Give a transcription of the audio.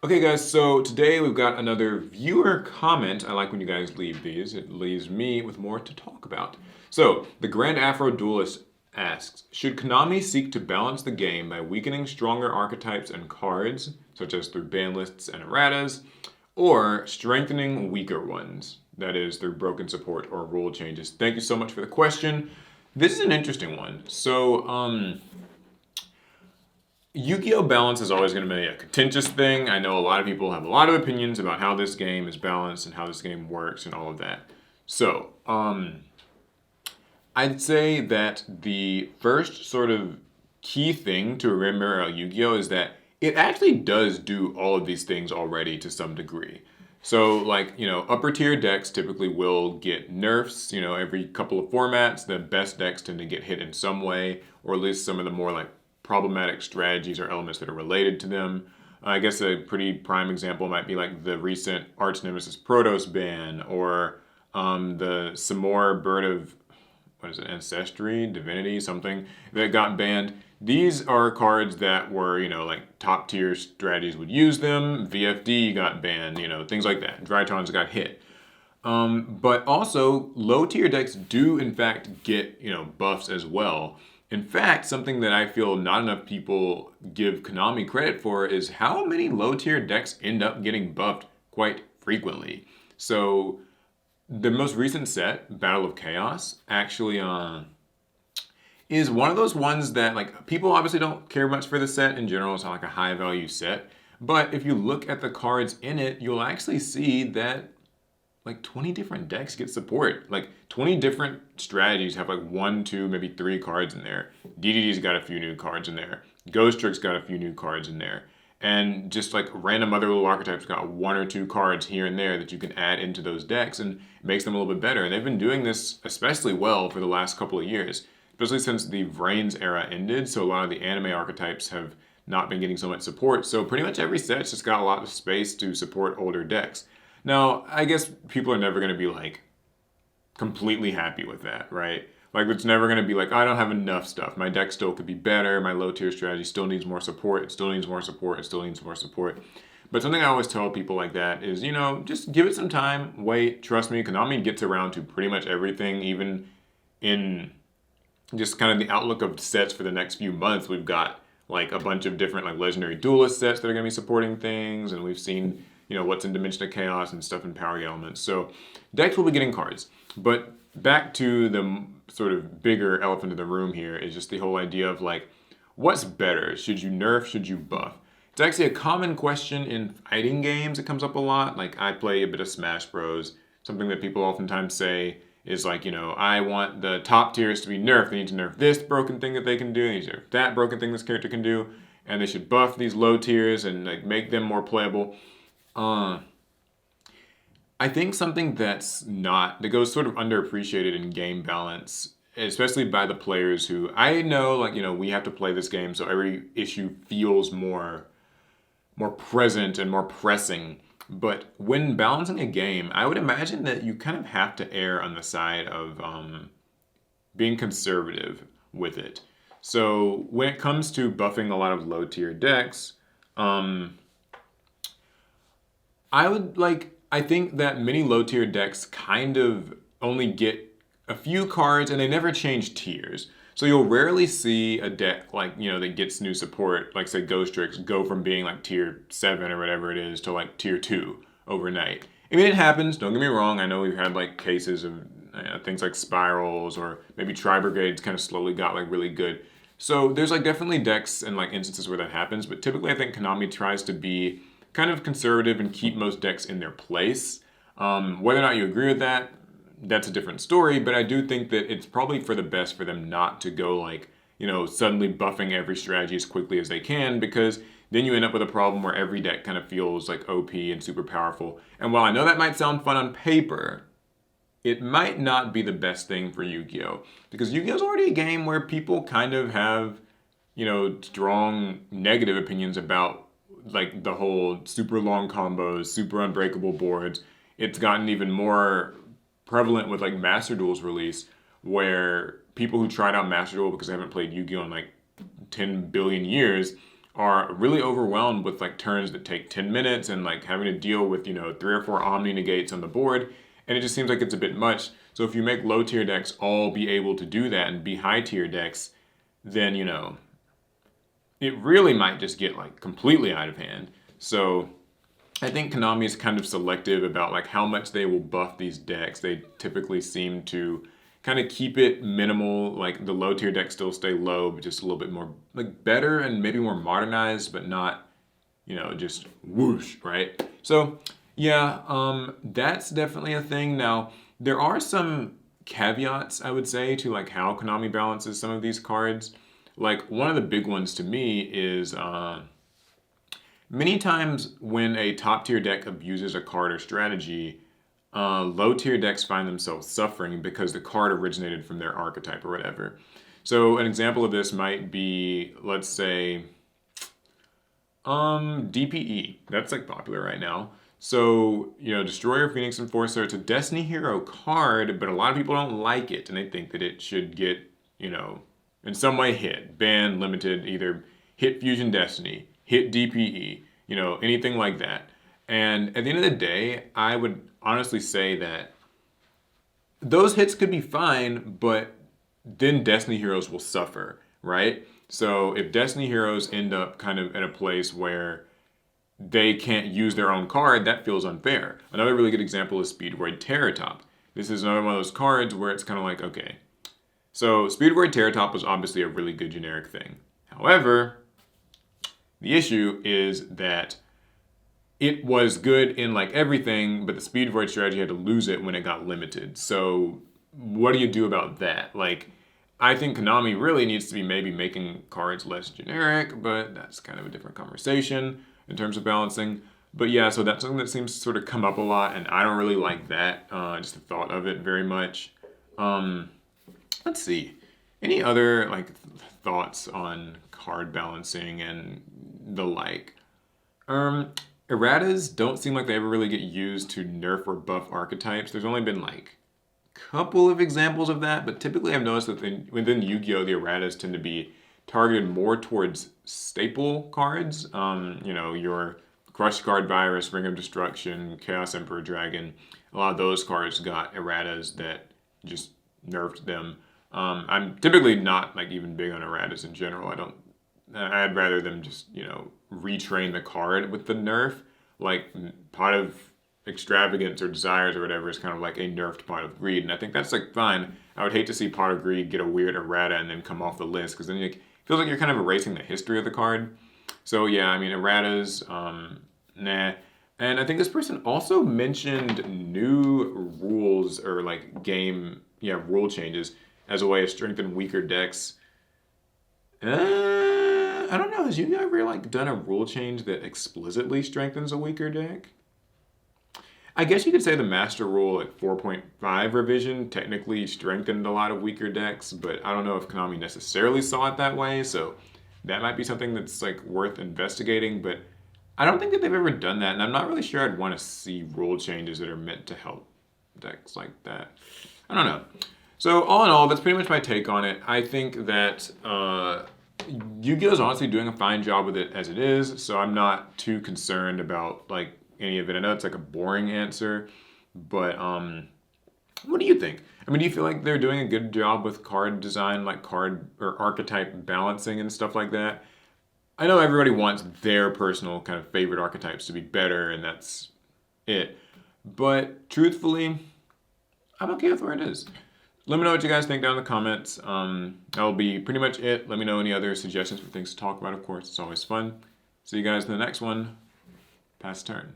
Okay, guys, so today we've got another viewer comment. I like when you guys leave these, it leaves me with more to talk about. So, the Grand Afro Duelist asks, should Konami seek to balance the game by weakening stronger archetypes and cards, such as through ban lists and erratas, or strengthening weaker ones, that is, through broken support or rule changes? Thank you so much for the question. This is an interesting one. Yu-Gi-Oh! Balance is always going to be a contentious thing. I know a lot of people have a lot of opinions about how this game is balanced and how this game works and all of that. I'd say that the first sort of key thing to remember about Yu-Gi-Oh! Is that it actually does do all of these things already to some degree. So, upper tier decks typically will get nerfs, every couple of formats. The best decks tend to get hit in some way, or at least some of the more problematic strategies or elements that are related to them. I guess a pretty prime example might be like the recent Arch Nemesis Protos ban, or the Samor Bird of what is it, Ancestry, Divinity, something that got banned. These are cards that were, top tier strategies would use them. VFD got banned, things like that. Drytrons got hit. But also, low tier decks do, in fact, get, buffs as well. In fact, something that I feel not enough people give Konami credit for is how many low tier decks end up getting buffed quite frequently. So, the most recent set, Battle of Chaos, actually is one of those ones that people obviously don't care much for the set in general. It's not like a high value set, but if you look at the cards in it, you'll actually see that 20 different decks get support. 20 different strategies have one, two, maybe three cards in there. DDD's got a few new cards in there. Ghost Trick's got a few new cards in there. And just random other little archetypes got one or two cards here and there that you can add into those decks and it makes them a little bit better. And they've been doing this especially well for the last couple of years, especially since the Vrains era ended. So a lot of the anime archetypes have not been getting so much support. So pretty much every set's just got a lot of space to support older decks. Now, I guess people are never going to be completely happy with that, right? It's never going to be I don't have enough stuff. My deck still could be better. My low tier strategy still needs more support. It still needs more support. It still needs more support. But something I always tell people like that is, just give it some time. Wait, trust me, Konami gets around to pretty much everything, even in just kind of the outlook of sets for the next few months. We've got a bunch of different legendary duelist sets that are going to be supporting things, and we've seen what's in Dimension of Chaos and stuff in Power Elements. So decks will be getting cards. But back to the sort of bigger elephant in the room here is just the whole idea of what's better? Should you nerf? Should you buff? It's actually a common question in fighting games. It comes up a lot. I play a bit of Smash Bros. Something that people oftentimes say is I want the top tiers to be nerfed. They need to nerf this broken thing that they can do. They need to nerf that broken thing this character can do. And they should buff these low tiers and make them more playable. I think something that goes sort of underappreciated in game balance, especially by the players who I know, we have to play this game, so every issue feels more present and more pressing. But when balancing a game, I would imagine that you kind of have to err on the side of being conservative with it. So when it comes to buffing a lot of low tier decks, I think that many low tier decks kind of only get a few cards and they never change tiers. So you'll rarely see a deck that gets new support, say Ghost Tricks, go from being tier 7 or whatever it is to tier 2 overnight. I mean, it happens, don't get me wrong. I know we've had cases of things like Spirals, or maybe Tri Brigades kind of slowly got really good. So there's definitely decks and instances where that happens, but typically I think Konami tries to be kind of conservative and keep most decks in their place. Whether or not you agree with that, that's a different story, but I do think that it's probably for the best for them not to go suddenly buffing every strategy as quickly as they can, because then you end up with a problem where every deck kind of feels OP and super powerful. And while I know that might sound fun on paper, it might not be the best thing for Yu-Gi-Oh! Because Yu-Gi-Oh! Is already a game where people kind of have, strong negative opinions about the whole super long combos, super unbreakable boards. It's gotten even more prevalent with Master Duel's release, where people who tried out Master Duel because they haven't played Yu-Gi-Oh! in 10 billion years are really overwhelmed with like turns that take 10 minutes and like having to deal with, 3 or 4 Omni negates on the board. And it just seems like it's a bit much. So if you make low tier decks all be able to do that and be high tier decks, then, it really might just get like completely out of hand. So I think Konami is kind of selective about like how much they will buff these decks. They typically seem to kind of keep it minimal, like the low tier decks still stay low, but just a little bit more like better and maybe more modernized, but not, just whoosh, right? So yeah, that's definitely a thing. Now, there are some caveats, I would say, to like how Konami balances some of these cards. Like one of the big ones to me is many times when a top tier deck abuses a card or strategy, low tier decks find themselves suffering because the card originated from their archetype or whatever. So an example of this might be, let's say, DPE. That's like popular right now. So, Destroyer, Phoenix Enforcer, it's a Destiny Hero card, but a lot of people don't like it and they think that it should get, in some way hit, banned, limited, either hit Fusion Destiny, hit DPE, anything like that. And at the end of the day, I would honestly say that those hits could be fine, but then Destiny Heroes will suffer, right? So if Destiny Heroes end up kind of in a place where they can't use their own card, that feels unfair. Another really good example is Speedroid Terratop. This is another one of those cards where it's kind of like, okay, so Speedroid Terratop was obviously a really good generic thing. However, the issue is that it was good in like everything, but the Speed Void strategy had to lose it when it got limited. So what do you do about that? Like, I think Konami really needs to be maybe making cards less generic, but that's kind of a different conversation in terms of balancing. But yeah, so that's something that seems to sort of come up a lot, and I don't really like that, just the thought of it very much. Let's see. Any other like thoughts on card balancing and the like? Erratas don't seem like they ever really get used to nerf or buff archetypes. There's only been like a couple of examples of that, but typically I've noticed that within Yu-Gi-Oh! The erratas tend to be targeted more towards staple cards. Your Crush Guard Virus, Ring of Destruction, Chaos Emperor Dragon. A lot of those cards got erratas that just nerfed them. I'm typically not like even big on erratas in general. I'd rather them just, retrain the card with the nerf. Like Pot of Extravagance or Desires or whatever is kind of like a nerfed Pot of Greed. And I think that's like fine. I would hate to see Pot of Greed get a weird errata and then come off the list because then it feels like you're kind of erasing the history of the card. So yeah, I mean, erratas, nah. And I think this person also mentioned new rules or like rule changes as a way to strengthen weaker decks. I don't know. Has you ever like done a rule change that explicitly strengthens a weaker deck? I guess you could say the Master Rule at 4.5 revision technically strengthened a lot of weaker decks, but I don't know if Konami necessarily saw it that way, so that might be something that's like worth investigating, but I don't think that they've ever done that, and I'm not really sure I'd want to see rule changes that are meant to help decks like that. I don't know. So all in all, that's pretty much my take on it. I think that Yu-Gi-Oh! Is honestly doing a fine job with it as it is, so I'm not too concerned about like any of it. I know it's like a boring answer, but what do you think? I mean, do you feel like they're doing a good job with card design, like card or archetype balancing and stuff like that? I know everybody wants their personal kind of favorite archetypes to be better, and that's it. But truthfully, I'm okay with where it is. Let me know what you guys think down in the comments. That'll be pretty much it. Let me know any other suggestions for things to talk about, of course. It's always fun. See you guys in the next one. Pass turn.